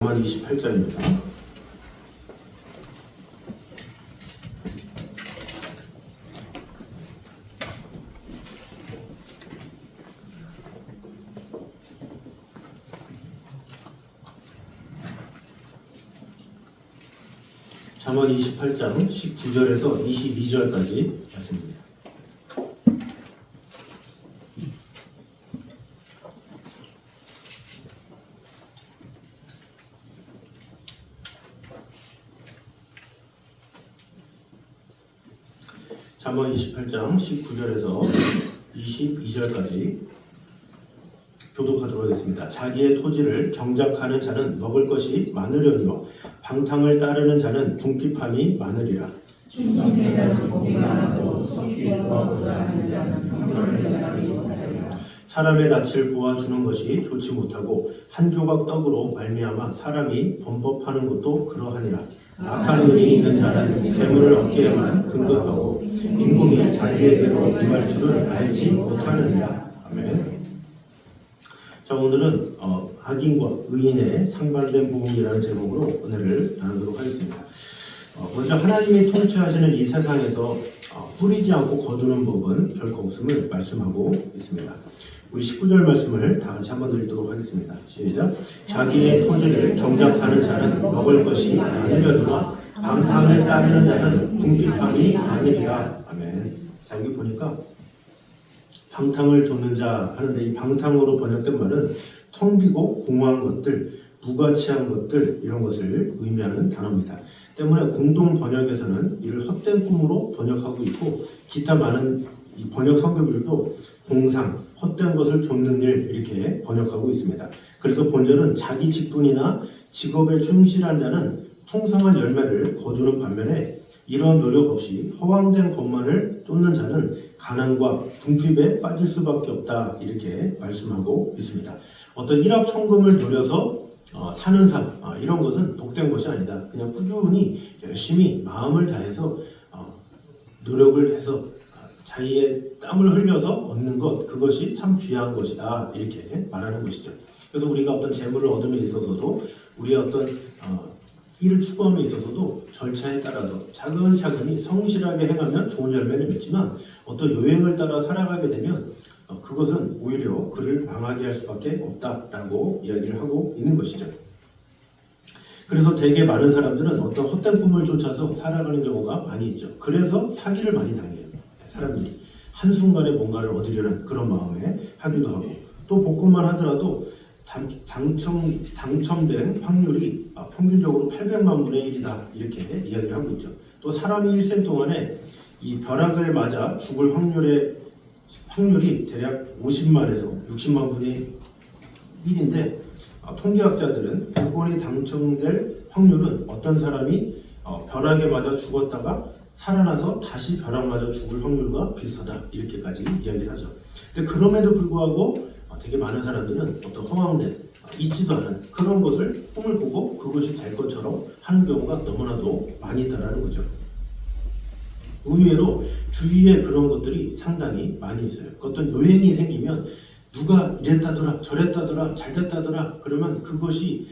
4만 28장입니다. 잠언 28장 19절에서 22절까지 말씀입니다. 잠언 28장 19절에서 22절까지 교독하도록 하겠습니다. 자기의 토지를 경작하는 자는 먹을 것이 많으려니와 방탕을 따르는 자는 궁핍함이 많으리라. 충성된 자는 복이 많아도 성질과 보좌하는 자는 평안을 면하지 못하리라. 사람의 낯을 보아주는 것이 좋지 못하고 한 조각 떡으로 말미암아 사람이 범법하는 것도 그러하니라. 악한 눈이 있는 자는 재물을 얻기에만 근거하고 빈궁이 자기에게로 임할 줄을 알지 못하느니라. 아멘. 자, 오늘은 악인과 의인의 상반된 부흥이라는 제목으로 은혜를 나누도록 하겠습니다. 먼저 하나님이 통치하시는 이 세상에서 뿌리지 않고 거두는 법은 결코 없음을 말씀하고 있습니다. 우리 19절 말씀을 다 같이 한번 읽도록 하겠습니다. 시작. 자기의 토지를 경작하는 자는 먹을 것이 많으려니와 방탕을 따르는 자는 궁핍함이 많으리라. 아멘. 자, 여기 보니까 방탕을 좇는 자 하는데, 이 방탕으로 번역된 말은 텅 비고 공허한 것들, 무가치한 것들, 이런 것을 의미하는 단어입니다. 때문에 공동 번역에서는 이를 헛된 꿈으로 번역하고 있고, 기타 많은 이 번역 성경들도 공상, 헛된 것을 좇는 일, 이렇게 번역하고 있습니다. 그래서 본절은 자기 직분이나 직업에 충실한 자는 풍성한 열매를 거두는 반면에 이런 노력 없이 허황된 것만을 쫓는 자는 가난과 궁핍에 빠질 수밖에 없다, 이렇게 말씀하고 있습니다. 어떤 일확천금을 노려서 사는 삶, 이런 것은 복된 것이 아니다. 그냥 꾸준히 열심히 마음을 다해서 노력을 해서 자기의 땀을 흘려서 얻는 것, 그것이 참 귀한 것이다, 이렇게 말하는 것이죠. 그래서 우리가 어떤 재물을 얻음에 있어서도, 우리의 어떤 일을 추구함에 있어서도 절차에 따라서 차근차근히 성실하게 행하면 좋은 열매를 맺지만, 어떤 요행을 따라 살아가게 되면 그것은 오히려 그를 망하게 할 수밖에 없다라고 이야기를 하고 있는 것이죠. 그래서 되게 많은 사람들은 어떤 헛된 꿈을 쫓아서 살아가는 경우가 많이 있죠. 그래서 사기를 많이 당해요. 사람들이 한순간에 뭔가를 얻으려는 그런 마음에 하기도 하고, 또 복권만 하더라도 당첨된 확률이 평균적으로 800만 분의 1이다, 이렇게 이야기를 하고 있죠. 또 사람이 일생 동안에 이 벼락을 맞아 죽을 확률이 대략 50만에서 60만 분의 1인데, 통계학자들은 복권이 당첨될 확률은 어떤 사람이 벼락에 맞아 죽었다가 살아나서 다시 벼락 맞아 죽을 확률과 비슷하다, 이렇게까지 이야기를 하죠. 근데 그럼에도 불구하고 되게 많은 사람들은 어떤 허황된, 있지도 않은 그런 것을 꿈을 꾸고 그것이 될 것처럼 하는 경우가 너무나도 많이 있다는 거죠. 의외로 주위에 그런 것들이 상당히 많이 있어요. 어떤 요행이 생기면 누가 이랬다더라, 저랬다더라, 잘됐다더라, 그러면 그것이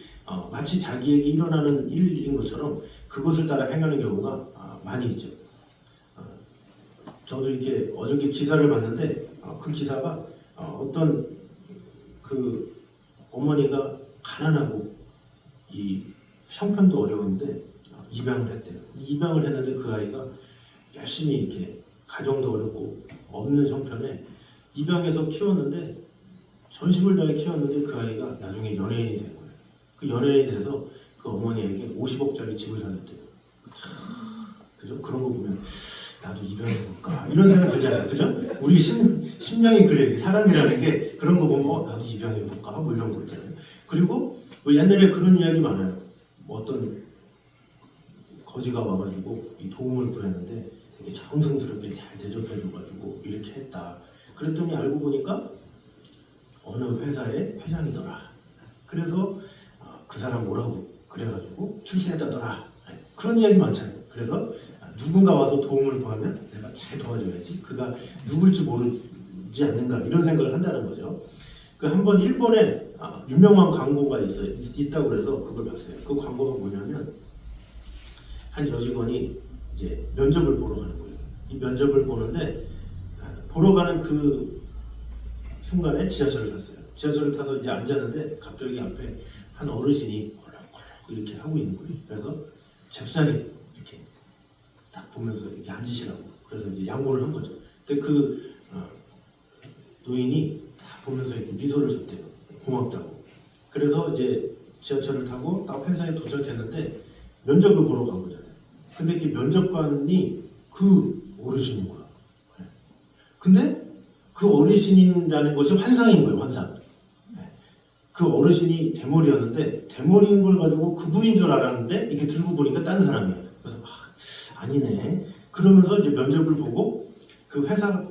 마치 자기에게 일어나는 일인 것처럼 그것을 따라 행하는 경우가 많이 있죠. 저도 이렇게 어저께 기사를 봤는데, 그 기사가 어떤 그 어머니가 가난하고 이 형편도 어려운데 입양을 했대요. 입양을 했는데 그 아이가 열심히 이렇게 가정도 어렵고 없는 형편에 입양해서 키웠는데, 전심을 다해 키웠는데 그 아이가 나중에 연예인이 된 거예요. 그 연예인이 돼서 그 어머니에게 50억짜리 집을 사줬대요. 그죠? 그런 거 보면 나도 입양해볼까, 이런 생각 들잖아요. 그죠? 우리 심령이 그래. 사람이라는 게 그런 거 보면 나도 입양해볼까, 뭐 이런 거 있잖아요. 그리고 뭐 옛날에 그런 이야기 많아요. 뭐 어떤 거지가 와가지고 이 도움을 구했는데 되게 정성스럽게 잘 대접해줘가지고 이렇게 했다. 그랬더니 알고 보니까 어느 회사의 회장이더라. 그래서 그 사람 뭐라고 그래가지고 출세했다더라. 그런 이야기 많잖아요. 그래서 누군가 와서 도움을 구하면 내가 잘 도와줘야지, 그가 누굴지 모르지 않는가, 이런 생각을 한다는 거죠. 그 한번 일본에 유명한 광고가 있다고 그래서 그걸 봤어요. 그 광고가 뭐냐면 한 여직원이 이제 면접을 보러 가는 거예요. 이 면접을 보는데 보러 가는 그 순간에 지하철을 탔어요. 지하철을 타서 이제 앉았는데 갑자기 앞에 한 어르신이 콜록콜록 이렇게 하고 있는 거예요. 그래서 잽싸게 이렇게 딱 보면서 이렇게 앉으시라고. 그래서 이제 양보를 한 거죠. 근데 그 노인이 딱 보면서 이렇게 미소를 줬대요. 고맙다고. 그래서 이제 지하철을 타고 딱 회사에 도착했는데 면접을 보러 간 거잖아요. 근데 이렇게 면접관이 그 어르신인 거야. 근데 그 어르신이라는 것이 환상인 거예요, 환상. 그 어르신이 대머리였는데 대머리인 걸 가지고 그분인 줄 알았는데 이렇게 들고 보니까 딴 사람이야. 그래서 아니네. 그러면서 이제 면접을 보고 그 회사가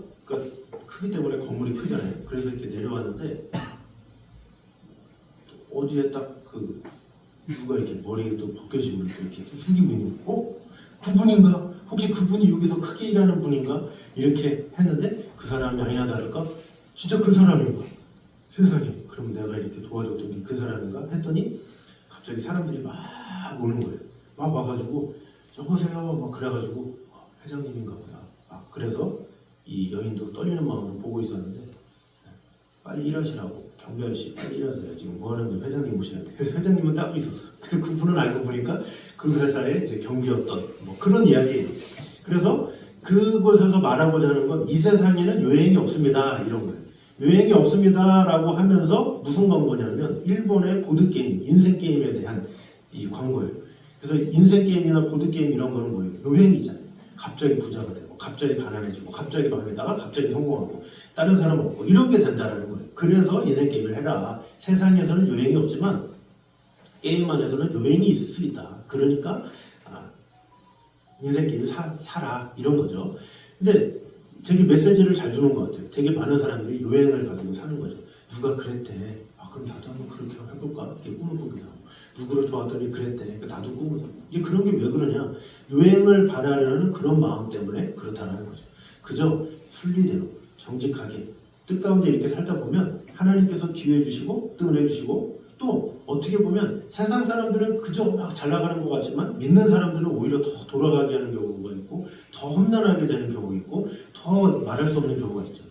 크기 때문에 건물이 크잖아요. 그래서 이렇게 내려왔는데 어디에 딱 그 누가 이렇게 머리에 또 벗겨지고 이렇게 숙이고 있는 거. 그분인가? 혹시 그분이 여기서 크게 일하는 분인가? 이렇게 했는데 그 사람이 아니나 다를까? 진짜 그 사람인 거야. 세상에. 그럼 내가 이렇게 도와줬던 게 그 사람인가? 했더니 갑자기 사람들이 막 오는 거예요. 막 와가지고 여보세요 막 그래가지고 회장님인가 보다. 그래서 이 여인도 떨리는 마음으로 보고 있었는데 빨리 일하시라고. 경비 아저씨 빨리 일하세요. 지금 뭐 하는 거예요? 회장님 오시는데. 그래서 회장님은 따로 있었어. 그래서 그분은 알고 보니까 그 회사의 이제 경비였던 뭐 그런 이야기예요. 그래서 그곳에서 말하고자 하는 건 이 세상에는 요행이 없습니다. 이런 거예요. 요행이 없습니다라고 하면서 무슨 광고냐면 일본의 보드게임, 인생게임에 대한 이 광고예요. 그래서 인생게임이나 보드게임 이런 거는 뭐예요? 요행이잖아요. 갑자기 부자가 되고 갑자기 가난해지고 갑자기 망했다가 갑자기 성공하고 다른 사람 없고 이런 게 된다는 거예요. 그래서 인생게임을 해라. 세상에서는 요행이 없지만 게임 안에서는 요행이 있을 수 있다. 그러니까 인생게임을 사라 이런 거죠. 근데 되게 메시지를 잘 주는 것 같아요. 되게 많은 사람들이 요행을 가지고 사는 거죠. 누가 그랬대. 그럼 나도 한번 그렇게 해볼까? 이렇게 꿈을 꾸기도 하고. 누구를 도왔더니 그랬대. 나도 꿈을 꾸고. 이게 그런 게 왜 그러냐? 요행을 바라려는 그런 마음 때문에 그렇다는 거죠. 그저 순리대로 정직하게 뜻 가운데 이렇게 살다 보면 하나님께서 기회 주시고 또 은혜 주시고 또 어떻게 보면 세상 사람들은 그저 막 잘 나가는 것 같지만 믿는 사람들은 오히려 더 돌아가게 하는 경우가 있고 더 험난하게 되는 경우가 있고 더 말할 수 없는 경우가 있죠.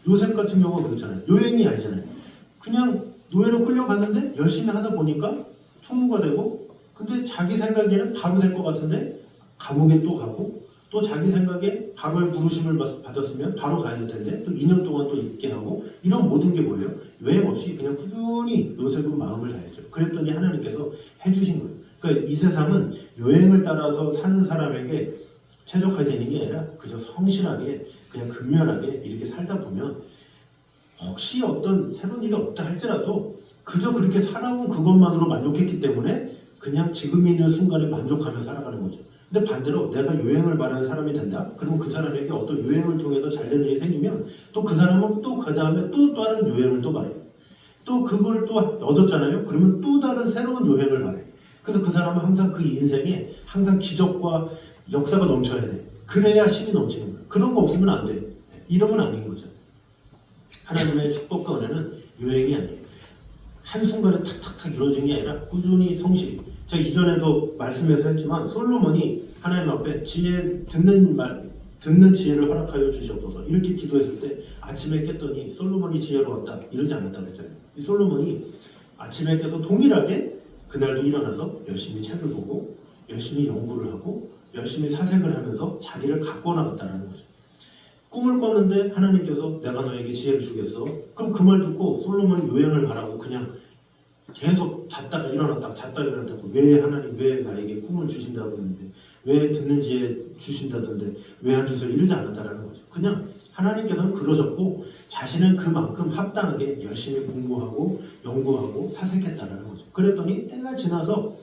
요셉 같은 경우가 그렇잖아요. 요행이 아니잖아요. 그냥 노예로 끌려갔는데 열심히 하다 보니까 총무가 되고 근데 자기 생각에는 바로 될 것 같은데 감옥에 또 가고 또 자기 생각에 바로의 부르심을 받았으면 바로 가야 될 텐데 또 2년 동안 또 있게 하고 이런 모든 게 뭐예요? 외행 없이 그냥 꾸준히 요셉은 마음을 다했죠. 그랬더니 하나님께서 해주신 거예요. 그러니까 이 세상은 요행을 따라서 사는 사람에게 최적화되는 게 아니라 그저 성실하게 그냥 근면하게 이렇게 살다 보면 혹시 어떤 새로운 일이 없다 할지라도 그저 그렇게 살아온 그것만으로 만족했기 때문에 그냥 지금 있는 순간에 만족하며 살아가는 거죠. 근데 반대로 내가 요행을 바라는 사람이 된다? 그러면 그 사람에게 어떤 요행을 통해서 잘된 일이 생기면 또 그 사람은 또 그 다음에 또 다른 요행을 또 바래요. 또 그걸 또 얻었잖아요? 그러면 또 다른 새로운 요행을 바래요. 그래서 그 사람은 항상 그 인생에 항상 기적과 역사가 넘쳐야 돼. 그래야 힘이 넘치는 거예요. 그런 거 없으면 안 돼. 이러면 아닌 거죠. 하나님의 축복과 은혜는 요행이 아니에요. 한순간에 탁탁탁 이루어진 게 아니라 꾸준히 성실히. 제가 이전에도 말씀해서 했지만 솔로몬이 하나님 앞에 지혜 듣는 지혜를 허락하여 주시옵소서 이렇게 기도했을 때 아침에 깼더니 솔로몬이 지혜로웠다 이러지 않았다고 했잖아요. 이 솔로몬이 아침에 깨서 동일하게 그날도 일어나서 열심히 책을 보고 열심히 연구를 하고 열심히 사색을 하면서 자기를 갖고 나갔다는 거죠. 꿈을 꿨는데 하나님께서 내가 너에게 지혜를 주겠어. 그럼 그 말 듣고 솔로몬이 요행을 바라고 그냥 계속 잤다가 일어났다가 잤다가 일어났다가 왜 하나님 왜 나에게 꿈을 주신다고 했는데 왜 듣는 지혜 주신다던데 왜 안 주세요 이러지 않았다라는 거죠. 그냥 하나님께서는 그러셨고 자신은 그만큼 합당하게 열심히 공부하고 연구하고 사색했다라는 거죠. 그랬더니 때가 지나서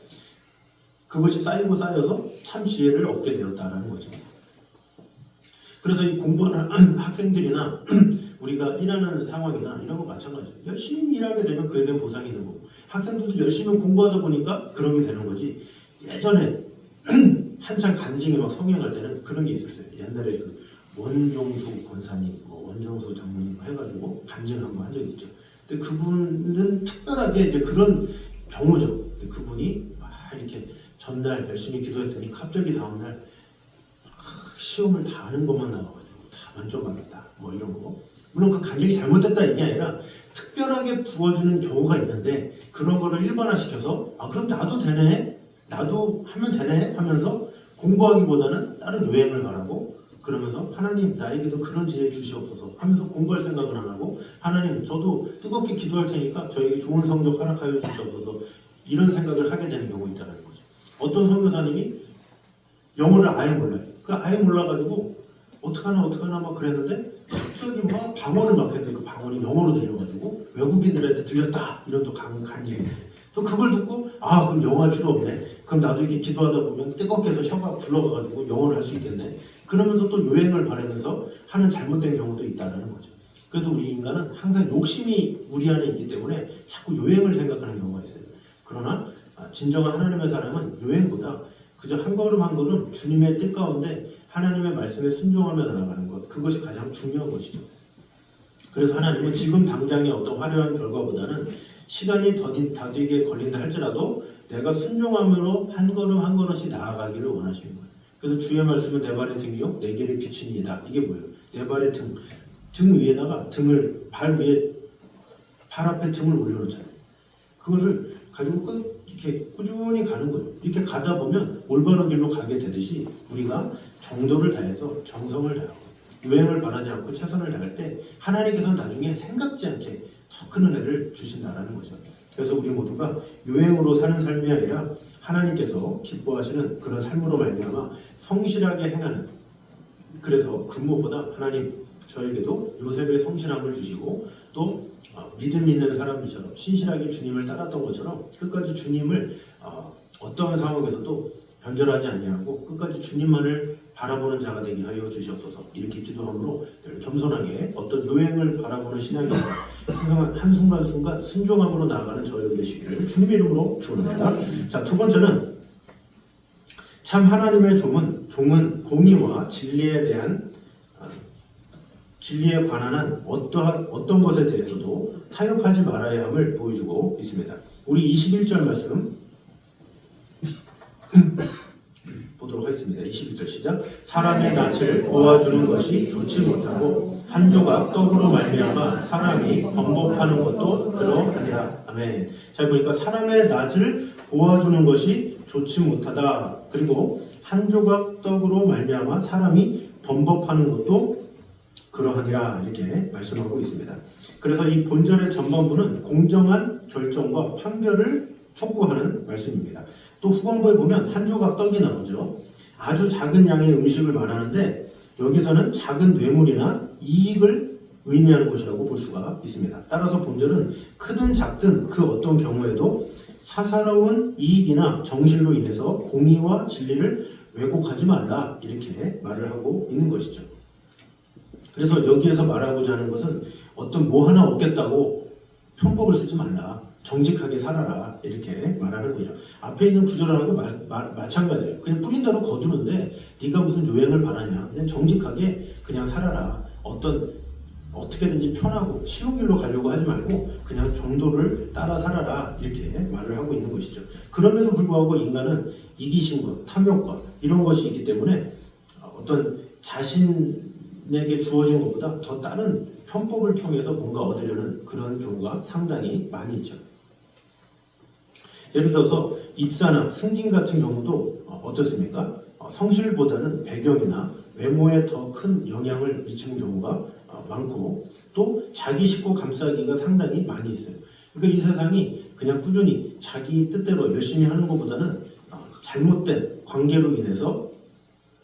그것이 쌓이고 쌓여서 참 지혜를 얻게 되었다라는 거죠. 그래서 이 공부하는 학생들이나 우리가 일하는 상황이나 이런 거 마찬가지죠. 열심히 일하게 되면 그에 대한 보상이 있는 거고 학생들도 열심히 공부하다 보니까 그런 게 되는 거지. 예전에 한창 간증이 막 성행할 때는 그런 게 있었어요. 옛날에 그 원종수 권사님, 원종수 장모님 해가지고 간증 한번 한 적이 있죠. 근데 그분은 특별하게 이제 그런 경우죠. 그분이 막 이렇게 전날 열심히 기도했더니 갑자기 다음날 시험을 다 하는 것만 나와가지고 다 만점받았다. 뭐 이런 거. 물론 그 간격이 잘못됐다 이게 아니라 특별하게 부어주는 경우가 있는데 그런 거를 일반화시켜서 아 그럼 나도 되네, 나도 하면 되네 하면서 공부하기보다는 다른 요행을 바라고 그러면서 하나님 나에게도 그런 지혜 주시옵소서 하면서 공부할 생각은 안 하고 하나님 저도 뜨겁게 기도할 테니까 저에게 좋은 성적 허락하여 주시옵소서 이런 생각을 하게 되는 경우가 있다는 거죠. 어떤 선교사님이 영어를 아예 몰라요. 그 아예 몰라가지고 어떡하나 막 그랬는데 갑자기 막 방언을 막 했는데 그 방언이 영어로 들려가지고 외국인들한테 들렸다 이런 또 간증이 또 그걸 듣고 아 그럼 영어 할 필요 없네. 그럼 나도 이렇게 기도하다 보면 뜨겁게 해서 샤가 불러가가지고 영어를 할 수 있겠네. 그러면서 또 요행을 바라면서 하는 잘못된 경우도 있다는 거죠. 그래서 우리 인간은 항상 욕심이 우리 안에 있기 때문에 자꾸 요행을 생각하는 경우가 있어요. 그러나 진정한 하나님의 사랑은 요행보다 그저 한 걸음 한 걸음 주님의 뜻 가운데 하나님의 말씀에 순종하며 나아가는 것, 그것이 가장 중요한 것이죠. 그래서 하나님은 지금 당장의 어떤 화려한 결과보다는 시간이 더디게 걸린다 할지라도 내가 순종함으로 한 걸음 한 걸음씩 나아가기를 원하시는 거예요. 그래서 주의 말씀은 내 발의 등이요 내 길의 빛이니이다. 이게 뭐예요? 내 발의 등 위에다가 발 위에 발 앞에 등을 올려놓잖아요. 그거를 가지고 이렇게 꾸준히 가는 거예요. 이렇게 가다 보면 올바른 길로 가게 되듯이 우리가 정도를 다해서 정성을 다하고 유행을 바라지 않고 최선을 다할 때 하나님께서는 나중에 생각지 않게 더 큰 은혜를 주신다라는 거죠. 그래서 우리 모두가 유행으로 사는 삶이 아니라 하나님께서 기뻐하시는 그런 삶으로 말미암아 성실하게 행하는, 그래서 그 무엇보다 하나님 저에게도 요셉의 성실함을 주시고 또 믿음 있는 사람들처럼 신실하게 주님을 따랐던 것처럼 끝까지 주님을 어떠한 상황에서도 변절하지 아니하고 끝까지 주님만을 바라보는 자가 되게 하여 주시옵소서. 이렇게 기도함으로 겸손하게 어떤 요행을 바라보는 신앙이 아니라 항상 한순간순간 순종함으로 나아가는 저희가 되시기를 주님의 이름으로 축원합니다. 자, 두 번째는 참 하나님의 종은 공의와 진리에 관한 어떤 것에 대해서도 타협하지 말아야 함을 보여주고 있습니다. 우리 21절 말씀 보도록 하겠습니다. 21절 시작. 사람의 낯을 보아주는 것이 좋지 못하고 한 조각 떡으로 말미암아 사람이 범법하는 것도 그러하니라. 아멘. 자, 보니까 사람의 낯을 보아주는 것이 좋지 못하다. 그리고 한 조각 떡으로 말미암아 사람이 범법하는 것도 그러하니라 이렇게 말씀하고 있습니다. 그래서 이 본절의 전반부는 공정한 결정과 판결을 촉구하는 말씀입니다. 또 후반부에 보면 한 조각 떡이 나오죠. 아주 작은 양의 음식을 말하는데 여기서는 작은 뇌물이나 이익을 의미하는 것이라고 볼 수가 있습니다. 따라서 본절은 크든 작든 그 어떤 경우에도 사사로운 이익이나 정실로 인해서 공의와 진리를 왜곡하지 말라 이렇게 말을 하고 있는 것이죠. 그래서 여기에서 말하고자 하는 것은 어떤 뭐 하나 얻겠다고 편법을 쓰지 말라. 정직하게 살아라. 이렇게 말하는 거죠. 앞에 있는 구절하고 마찬가지예요. 그냥 뿌린 대로 거두는데 네가 무슨 요행을 바라냐. 그냥 정직하게 그냥 살아라. 어떻게든지 편하고 쉬운 길로 가려고 하지 말고 그냥 정도를 따라 살아라. 이렇게 말을 하고 있는 것이죠. 그럼에도 불구하고 인간은 이기심과 탐욕과 이런 것이 있기 때문에 어떤 자신에게 주어진 것보다 더 다른 편법을 통해서 뭔가 얻으려는 그런 경우가 상당히 많이 있죠. 예를 들어서 입사나 승진 같은 경우도 어떻습니까? 성실보다는 배경이나 외모에 더 큰 영향을 미치는 경우가 많고 또 자기 식구 감싸기가 상당히 많이 있어요. 그러니까 이 세상이 그냥 꾸준히 자기 뜻대로 열심히 하는 것보다는 잘못된 관계로 인해서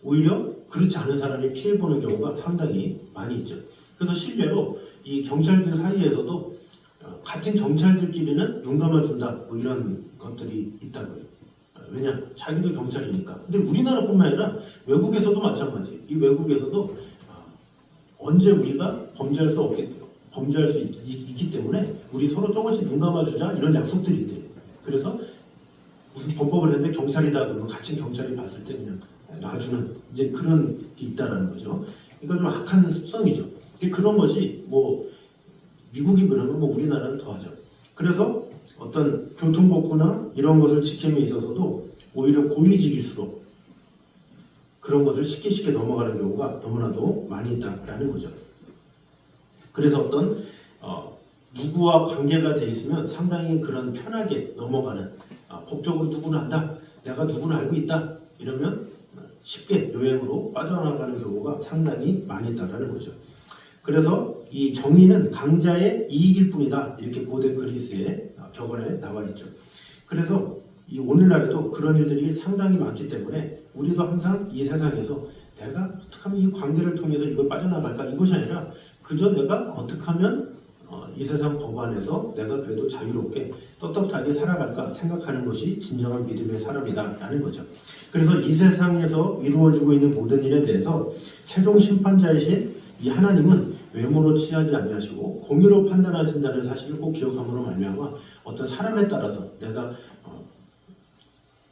오히려 그렇지 않은 사람이 피해보는 경우가 상당히 많이 있죠. 그래서 실례로 이 경찰들 사이에서도 같은 경찰들끼리는 눈 감아준다 뭐 이런 것들이 있다고요. 왜냐? 자기도 경찰이니까. 근데 우리나라뿐만 아니라 외국에서도 마찬가지. 이 외국에서도 언제 우리가 범죄할 수 있기 때문에 우리 서로 조금씩 눈 감아주자 이런 약속들이 있대요. 그래서 무슨 범법을 했는데 경찰이다 그러면 같이 경찰이 봤을 때 그냥 놔주는 이제 그런 게 있다라는 거죠. 이건 좀 악한 습성이죠. 그런 것이 뭐 미국이 그러면 뭐 우리나라는 더하죠. 그래서 어떤 교통법규나 이런 것을 지킴에 있어서도 오히려 고위직일수록 그런 것을 쉽게 넘어가는 경우가 너무나도 많이 있다라는 거죠. 그래서 어떤 누구와 관계가 돼 있으면 상당히 그런 편하게 넘어가는 법적으로 누구는 안다, 내가 누구는 알고 있다 이러면 쉽게 요행으로 빠져나가는 경우가 상당히 많이 있다라는 거죠. 그래서 이 정의는 강자의 이익일 뿐이다 이렇게 고대 그리스의 벽언에 나와 있죠. 그래서 이 오늘날에도 그런 일들이 상당히 많기 때문에 우리도 항상 이 세상에서 내가 어떻게 하면 이 관계를 통해서 이걸 빠져나갈까 이것이 아니라 그저 내가 어떻게 하면 이 세상 법 안에서 내가 그래도 자유롭게 떳떳하게 살아갈까 생각하는 것이 진정한 믿음의 사람이다라는 거죠. 그래서 이 세상에서 이루어지고 있는 모든 일에 대해서 최종 심판자이신 이 하나님은 외모로 취하지 아니하시고 공의로 판단하신다는 사실을 꼭 기억함으로 말미암아 어떤 사람에 따라서 내가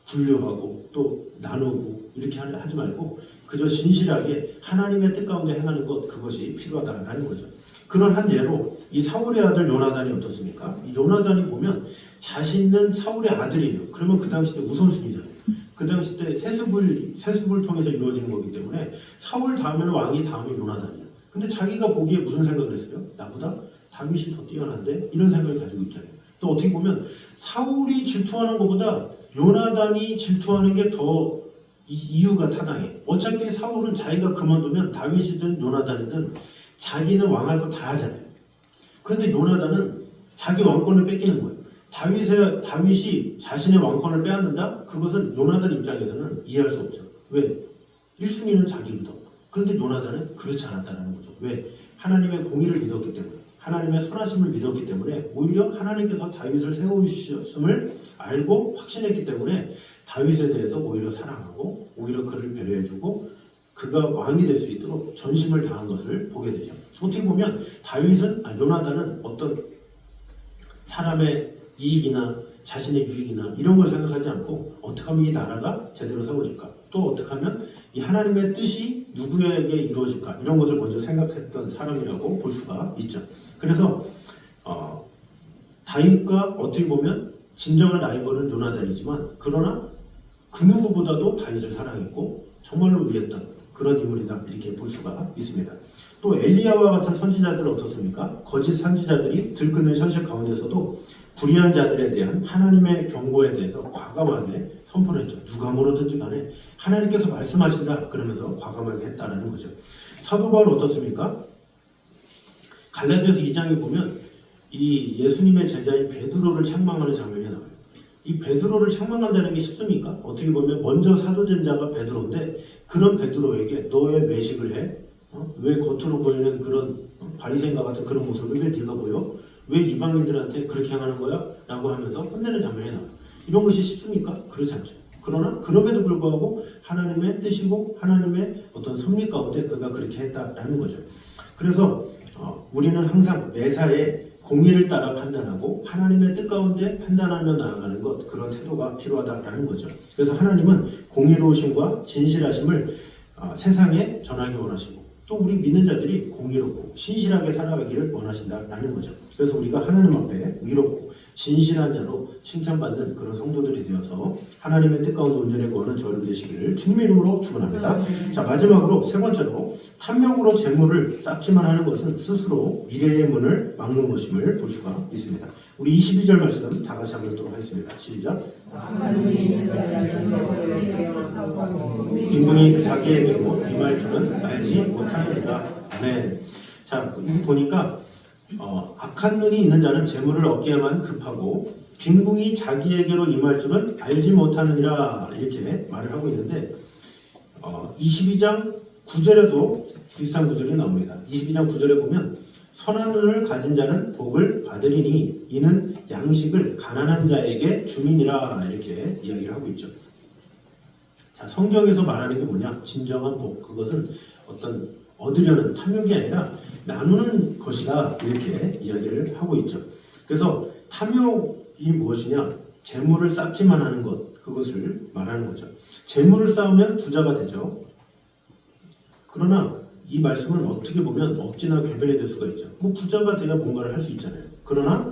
분류하고 또 나누고 이렇게 하지 말고 그저 진실하게 하나님의 뜻 가운데 행하는 것 그것이 필요하다는 거죠. 그런 한 예로 이 사울의 아들 요나단이 어떻습니까? 이 요나단이 보면 자신은 사울의 아들이에요. 그러면 그 당시 때 우선순위잖아요. 그 당시 때 세습을 통해서 이루어지는 거기 때문에 사울 다음에는 왕이 다음에 요나단이에요. 근데 자기가 보기에 무슨 생각을 했어요? 나보다 다윗이 더 뛰어난데? 이런 생각을 가지고 있잖아요. 또 어떻게 보면 사울이 질투하는 것보다 요나단이 질투하는 게 더 이유가 타당해. 어차피 사울은 자기가 그만두면 다윗이든 요나단이든 자기는 왕할 거 다 하잖아요. 그런데 요나단은 자기 왕권을 뺏기는 거예요. 다윗이 자신의 왕권을 빼앗는다? 그것은 요나단 입장에서는 이해할 수 없죠. 왜? 1순위는 자기거든. 그런데 요나단은 그렇지 않았다는 거죠. 왜? 하나님의 공의를 믿었기 때문에, 하나님의 선하심을 믿었기 때문에 오히려 하나님께서 다윗을 세우셨음을 알고 확신했기 때문에 다윗에 대해서 오히려 사랑하고 오히려 그를 배려해주고 그가 왕이 될 수 있도록 전심을 다한 것을 보게 되죠. 어떻게 보면 요나단은 어떤 사람의 이익이나 자신의 유익이나 이런 걸 생각하지 않고 어떻게 하면 이 나라가 제대로 세워질까, 또 어떻게 하면 이 하나님의 뜻이 누구에게 이루어질까 이런 것을 먼저 생각했던 사람이라고 볼 수가 있죠. 그래서 다윗과 어떻게 보면 진정한 라이벌은 요나단이지만 그러나 그 누구보다도 다윗을 사랑했고 정말로 위했던 그런 인물이다 이렇게 볼 수가 있습니다. 또 엘리야와 같은 선지자들은 어떻습니까? 거짓 선지자들이 들끓는 현실 가운데서도 불의한 자들에 대한 하나님의 경고에 대해서 과감하게 선포를 했죠. 누가 뭐라든지 간에 하나님께서 말씀하신다 그러면서 과감하게 했다는 거죠. 사도 바울 어떻습니까? 갈라디아서 2장에 보면 이 예수님의 제자인 베드로를 책망하는 장면이 나와요. 이 베드로를 책망한다는 게 쉽습니까? 어떻게 보면 먼저 사도된 자가 베드로인데 그런 베드로에게 너 왜 외식을 해? 왜 겉으로 보이는 그런 바리새인과 같은 그런 모습을 왜 네가 보여? 왜 이방인들한테 그렇게 행하는 거야? 라고 하면서 혼내는 장면이 나와요. 이런 것이 쉽습니까? 그렇지 않죠. 그러나 그럼에도 불구하고 하나님의 뜻이고 하나님의 어떤 섭리 가운데 그가 그렇게 했다라는 거죠. 그래서 우리는 항상 매사에 공의를 따라 판단하고 하나님의 뜻 가운데 판단하며 나아가는 것 그런 태도가 필요하다라는 거죠. 그래서 하나님은 공의로우심과 진실하심을 세상에 전하기 원하시고 또 우리 믿는 자들이 공의롭고 신실하게 살아가기를 원하신다라는 거죠. 그래서 우리가 하나님 앞에 의롭고 진실한 자로 칭찬받는 그런 성도들이 되어서 하나님의 뜻 가운데 온전히 거하는 저를 되시기를 주님의 이름으로 축원합니다. 자, 마지막으로 세 번째로 탐욕으로 재물을 쌓기만 하는 것은 스스로 미래의 문을 막는 것임을 볼 수가 있습니다. 우리 22절 말씀 다 같이 한번 읽도록 하겠습니다. 시작. 빈궁이 자기에게 이 말투는 알지 못하느니라. 아멘. 자, 여기 보니까 악한 눈이 있는 자는 재물을 얻기에만 급하고 빈궁이 자기에게로 임할 줄은 알지 못하느니라 이렇게 말을 하고 있는데 22장 9절에도 비슷한 구절이 나옵니다. 22장 9절에 보면 선한 눈을 가진 자는 복을 받으리니 이는 양식을 가난한 자에게 주민이라 이렇게 이야기를 하고 있죠. 자, 성경에서 말하는 게 뭐냐? 진정한 복, 그것은 어떤 얻으려는 탐욕이 아니라 나누는 것이다 이렇게 이야기를 하고 있죠. 그래서 탐욕이 무엇이냐? 재물을 쌓기만 하는 것, 그것을 말하는 거죠. 재물을 쌓으면 부자가 되죠. 그러나 이 말씀은 어떻게 보면 억지나 궤변이 될 수가 있죠. 뭐 부자가 돼야 뭔가를 할 수 있잖아요. 그러나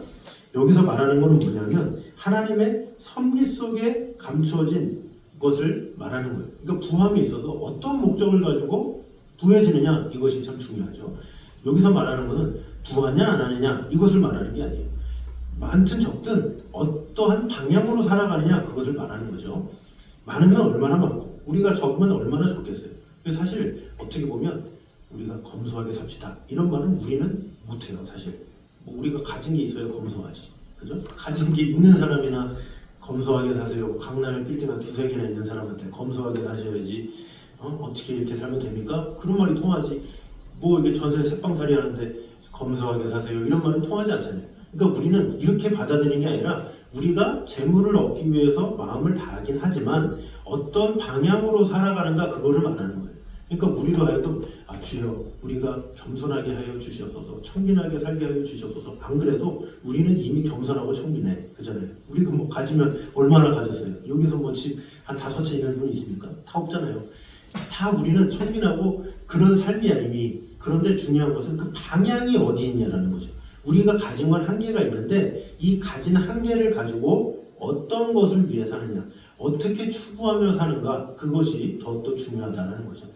여기서 말하는 것은 뭐냐면 하나님의 섭리 속에 감추어진 것을 말하는 거예요. 그러니까 부함이 있어서 어떤 목적을 가지고 부해지느냐, 이것이 참 중요하죠. 여기서 말하는 것은 부하냐 안 하느냐 이것을 말하는 게 아니에요. 많든 적든 어떠한 방향으로 살아가느냐, 그것을 말하는 거죠. 많으면 얼마나 많고 우리가 적으면 얼마나 적겠어요. 그래서 사실 어떻게 보면 우리가 검소하게 삽시다 이런 말은 우리는 못해요. 사실 뭐 우리가 가진 게 있어야 검소하지, 그죠? 가진 게 있는 사람이나 검소하게 사세요. 강남에 빌딩 한 두세 개나 있는 사람한테 검소하게 사셔야지 어떻게 이렇게 살면 됩니까? 그런 말이 통하지. 뭐 이게 전세 새빵살이 하는데 검소하게 사세요 이런 말은 통하지 않잖아요. 그러니까 우리는 이렇게 받아들이는 게 아니라 우리가 재물을 얻기 위해서 마음을 다하긴 하지만 어떤 방향으로 살아가는가, 그거를 말하는 거예요. 그러니까 우리로 하여금 주여 우리가 겸손하게 하여 주시옵소서, 청빈하게 살게 하여 주시옵소서. 안 그래도 우리는 이미 겸손하고 청빈해, 그잖아요. 우리가 뭐 가지면 얼마나 가졌어요. 여기서 뭐 집 한 5채 있는 분이 있습니까? 다 없잖아요. 다 우리는 청빈하고 그런 삶이야 이미. 그런데 중요한 것은 그 방향이 어디 있냐라는 거죠. 우리가 가진 건 한계가 있는데 이 가진 한계를 가지고 어떤 것을 위해 사느냐, 어떻게 추구하며 사는가, 그것이 더욱더 중요하다는 거죠.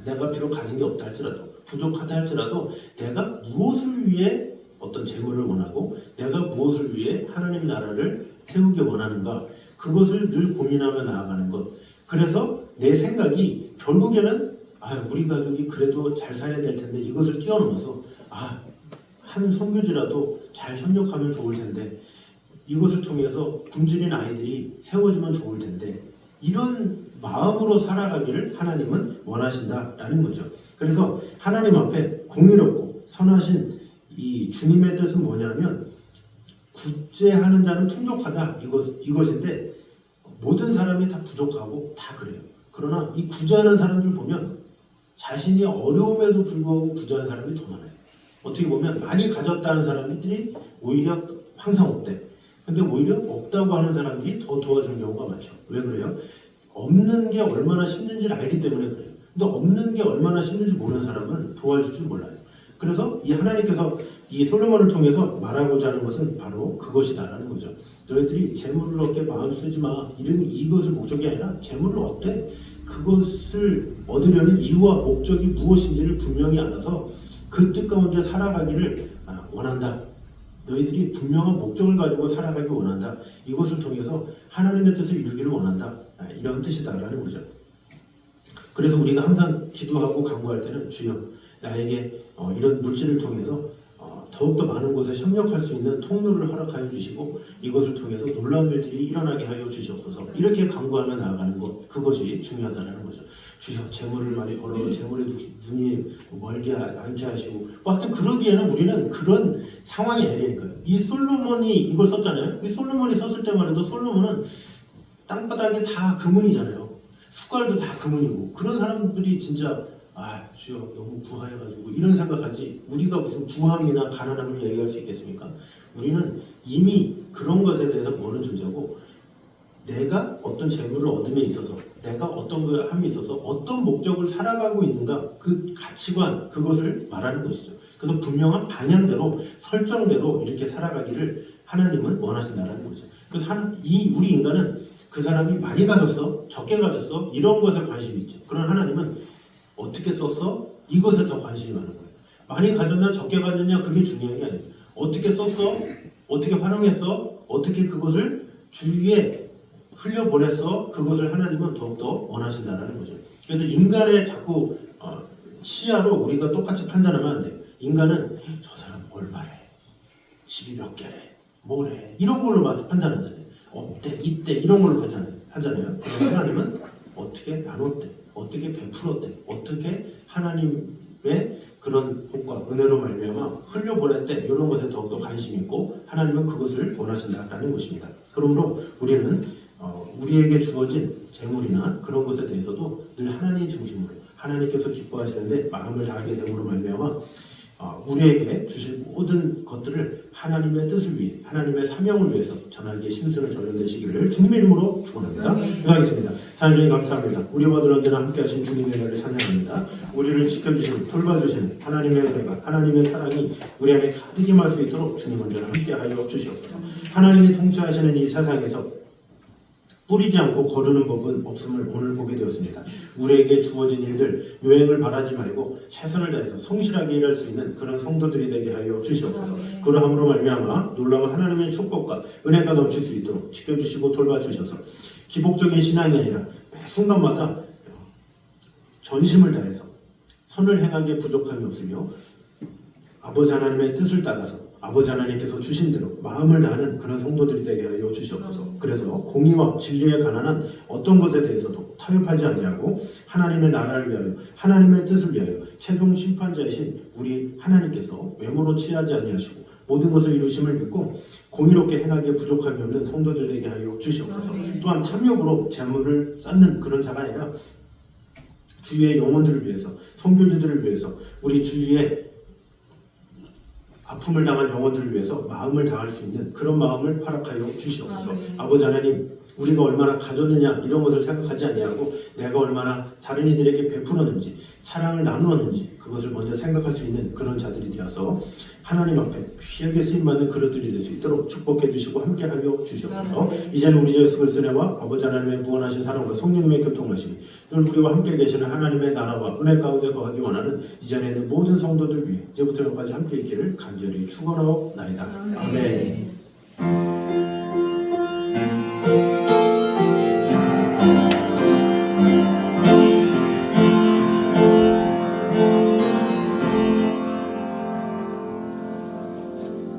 내가 비록 가진 게 없다 할지라도, 부족하다 할지라도 내가 무엇을 위해 어떤 재물을 원하고 내가 무엇을 위해 하나님 나라를 세우기 원하는가, 그것을 늘 고민하며 나아가는 것. 그래서 내 생각이 결국에는 우리 가족이 그래도 잘 살아야 될 텐데 이것을 뛰어넘어서 한 선교지라도 잘 협력하면 좋을 텐데, 이것을 통해서 굶주린 아이들이 세워지면 좋을 텐데, 이런 마음으로 살아가기를 하나님은 원하신다라는 거죠. 그래서 하나님 앞에 공의롭고 선하신 이 주님의 뜻은 뭐냐면 구제하는 자는 풍족하다, 이것인데 모든 사람이 다 부족하고 다 그래요. 그러나 이 구제하는 사람들 보면 자신이 어려움에도 불구하고 구제하는 사람이 더 많아요. 어떻게 보면 많이 가졌다는 사람들이 오히려 항상 없대. 근데 오히려 없다고 하는 사람들이 더 도와주는 경우가 많죠. 왜 그래요? 없는 게 얼마나 힘든지를 알기 때문에 그래요. 근데 없는 게 얼마나 힘든지 모르는 사람은 도와줄 줄 몰라요. 그래서 이 하나님께서 이 솔로몬을 통해서 말하고자 하는 것은 바로 그것이다라는 거죠. 너희들이 재물을 얻게 마음 쓰지 마. 이것을 목적이 아니라 재물을 얻되 그것을 얻으려는 이유와 목적이 무엇인지를 분명히 알아서 그 뜻 가운데 살아가기를 원한다. 너희들이 분명한 목적을 가지고 살아가기 원한다. 이것을 통해서 하나님의 뜻을 이루기를 원한다. 이런 뜻이다라는 거죠. 그래서 우리가 항상 기도하고 간구할 때는 주여 나에게 이런 물질을 통해서 더욱더 많은 곳에 협력할 수 있는 통로를 허락하여 주시고 이것을 통해서 놀라운 일들이 일어나게 하여 주시옵소서. 이렇게 간구하며 나아가는 것, 그것이 중요하다는 거죠. 주여 재물을 많이 벌어서 재물에 눈이 멀게 않게 하시고 하여튼 그러기에는 우리는 그런 상황이 아니니까요. 이 솔로몬이 이걸 썼잖아요. 이 솔로몬이 썼을 때만 해도 솔로몬은 땅바닥에 다 금은이잖아요. 숟갈도 다 금은이고, 그런 사람들이 진짜 주여 너무 부하해가지고 이런 생각하지, 우리가 무슨 부함이나 가난함을 얘기할 수 있겠습니까? 우리는 이미 그런 것에 대해서 모르는 존재고, 내가 어떤 재물을 얻음에 있어서, 내가 어떤 걸 함에 있어서 어떤 목적을 살아가고 있는가, 그 가치관, 그것을 말하는 것이죠. 그래서 분명한 방향대로 설정대로 이렇게 살아가기를 하나님은 원하신다는 거죠. 그래서 우리 인간은 그 사람이 많이 가졌어, 적게 가졌어, 이런 것에 관심이 있죠. 그러나 하나님은 어떻게 썼어? 이것에 더 관심이 많은 거예요. 많이 가졌냐 적게 가졌냐 그게 중요한 게 아니에요. 어떻게 썼어? 어떻게 활용했어? 어떻게 그것을 주위에 흘려보냈어? 그것을 하나님은 더욱더 원하신다는 거죠. 그래서 인간의 자꾸 시야로 우리가 똑같이 판단하면 안 돼요. 인간은 저 사람 얼마래? 집이 몇 개래? 뭐래? 이런 걸로 판단하잖아요. 없대, 있대 이런 걸로 판단하잖아요. 그런데 하나님은 어떻게 나눴대? 어떻게 베풀었대? 어떻게 하나님의 그런 복과 은혜로 말미암아 흘려보냈대? 이런 것에 더욱더 관심이 있고 하나님은 그것을 원하신다는 것입니다. 그러므로 우리는 우리에게 주어진 재물이나 그런 것에 대해서도 늘 하나님 중심으로 하나님께서 기뻐하시는데 마음을 다하게 됨으로 말미암아 우리에게 주실 모든 것들을 하나님의 뜻을 위해, 하나님의 사명을 위해서 전하기에 심수는 전염되시기를 주님의 이름으로 축원합니다. 기도하겠습니다. 사랑주님 감사합니다. 우리와 늘 언제나 함께하신 주님의 은혜를 찬양합니다. 우리를 지켜주시는, 돌봐주시는 하나님의 은혜가, 하나님의 사랑이 우리 안에 가득 임할 수 있도록 주님 언제나 함께하여 주시옵소서. 하나님이 통치하시는 이 세상에서 뿌리지 않고 거르는 법은 없음을 오늘 보게 되었습니다. 우리에게 주어진 일들, 요행을 바라지 말고 최선을 다해서 성실하게 일할 수 있는 그런 성도들이 되게 하여 주시옵소서. 그러함으로 말미암아 놀라운 하나님의 축복과 은혜가 넘칠 수 있도록 지켜주시고 돌봐주셔서 기복적인 신앙이 아니라 매 순간마다 전심을 다해서 선을 행하기에 부족함이 없으며 아버지 하나님의 뜻을 따라서 아버지 하나님께서 주신 대로 마음을 다하는 그런 성도들이 되게 하여 주시옵소서. 그래서 공의와 진리에 관한 어떤 것에 대해서도 타협하지 아니하고 하나님의 나라를 위하여 하나님의 뜻을 위하여 최종 심판자이신 우리 하나님께서 외모로 취하지 아니하시고 모든 것을 이루심을 믿고 공의롭게 행하기에 부족함이 없는 성도들 되게 하여 주시옵소서. 또한 탐욕으로 재물을 쌓는 그런 자가 아니라 주위의 영혼들을 위해서, 선교주들을 위해서, 우리 주위에 아픔을 당한 영혼들을 위해서 마음을 다할 수 있는 그런 마음을 허락하여 주시옵소서. 아버지 하나님, 우리가 얼마나 가졌느냐 이런 것을 생각하지 아니하고 내가 얼마나 다른 이들에게 베풀었는지 사랑을 나누었는지 그것을 먼저 생각할 수 있는 그런 자들이 되어서 하나님 앞에 귀하게 쓰임받는 그릇들이 될 수 있도록 축복해 주시고 함께하여 주시옵소서. 이제는 우리 주 예수 그리스도의 은혜와 아버지 하나님의 무한하신 사랑과 성령님의 교통하심이 늘 우리와 함께 계시는 하나님의 나라와 은혜 가운데 거하기 원하는 이전에 있는 모든 성도들 위해 이제부터 여기까지 함께 있기를 간절히 축원하옵나이다. 아멘.